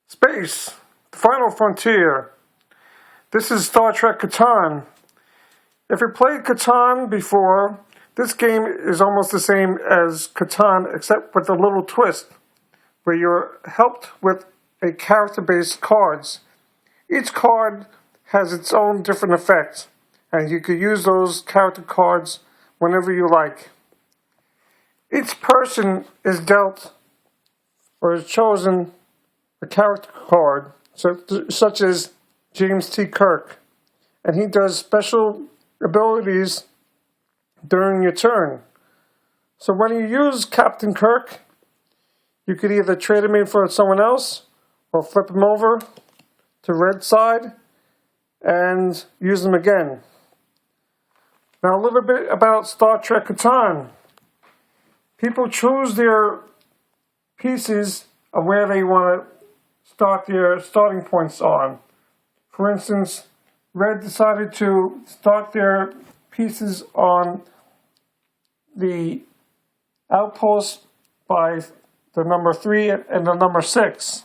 Space, the final frontier. This is Star Trek Catan. If you played Catan before, this game is almost the same as Catan except with a little twist where you're helped with a character-based cards. Each card has its own different effects, and you can use those character cards whenever you like. Each person is dealt or is chosen a character card, such as James T. Kirk, and he does special abilities during your turn. So when you use Captain Kirk, you could either trade him in for someone else or flip him over to red side and use him again. Now a little bit about Star Trek Catan. People choose their pieces of where they want to start their starting points on. For instance, Red decided to start their pieces on the outpost by the number 3 and the number 6.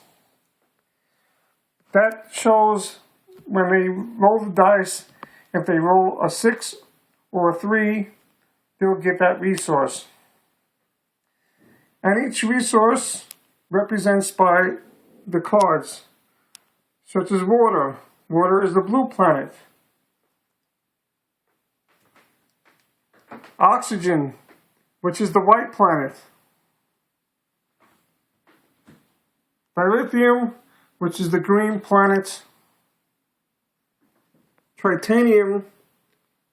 That shows when they roll the dice, if they roll a 6 or a 3, they'll get that resource. And each resource represents by the cards, such as water. Water is the blue planet. Oxygen, which is the white planet. Dilithium, which is the green planet. Titanium,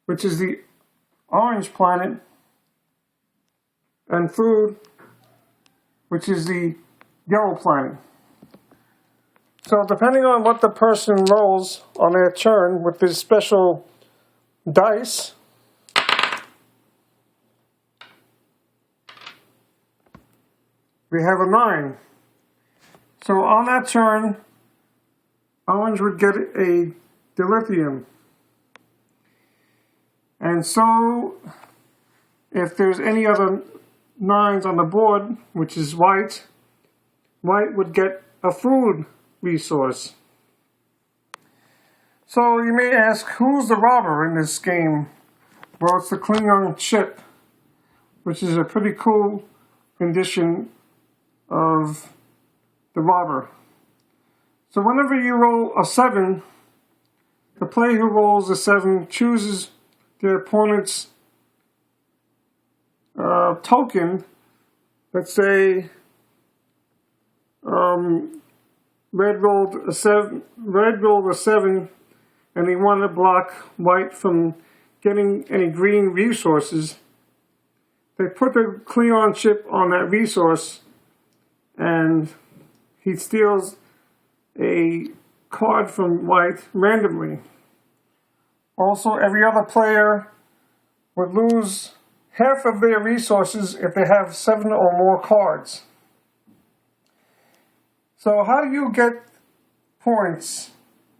which is the orange planet. And food, which is the yellow planet. So depending on what the person rolls on their turn with this special dice, we have a 9. So on that turn, orange would get a dilithium. And so if there's any other 9s on the board, which is white, white would get a food resource. So you may ask, who's the robber in this game? Well, it's the Klingon ship, which is a pretty cool rendition of the robber. So whenever you roll a 7, the player who rolls a 7 chooses their opponent's token. Let's say red rolled a 7, and they want to block white from getting any green resources. They put the Klingon ship on that resource, and he steals a card from white randomly. Also, every other player would lose half of their resources if they have 7 or more cards. So how do you get points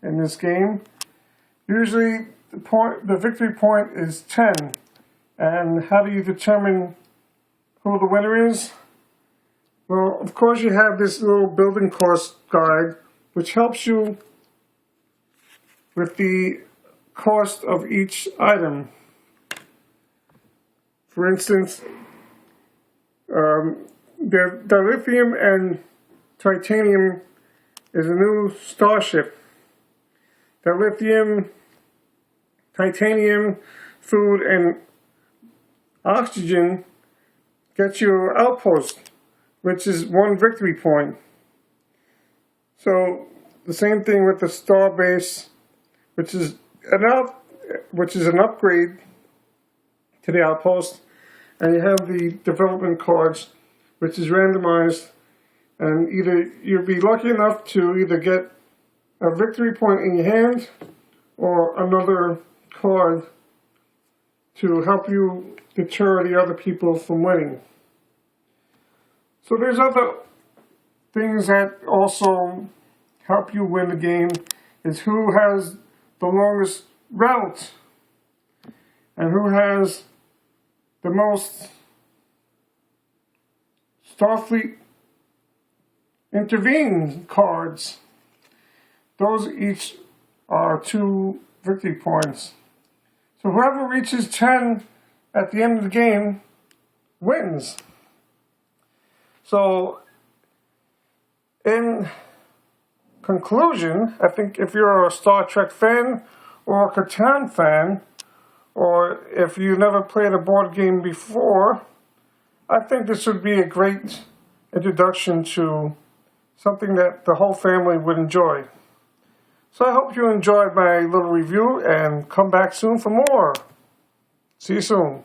in this game? Usually the victory point is 10. And how do you determine who the winner is? Well, of course you have this little building course guide, which helps you with the cost of each item. For instance, the lithium and titanium is a new starship. The lithium, titanium, food, and oxygen gets your outpost, which is 1 victory point. So the same thing with the star base, which is an upgrade to the outpost, and you have the development cards, which is randomized, and either you'll be lucky enough to either get a victory point in your hand or another card to help you deter the other people from winning. So there's other things that also help you win the game, is who has the longest route and who has the most Starfleet intervene cards. Those each are 2 victory points. So whoever reaches 10 at the end of the game wins. So in conclusion, I think if you're a Star Trek fan or a Catan fan, or if you never played a board game before, I think this would be a great introduction to something that the whole family would enjoy. So I hope you enjoyed my little review and come back soon for more. See you soon.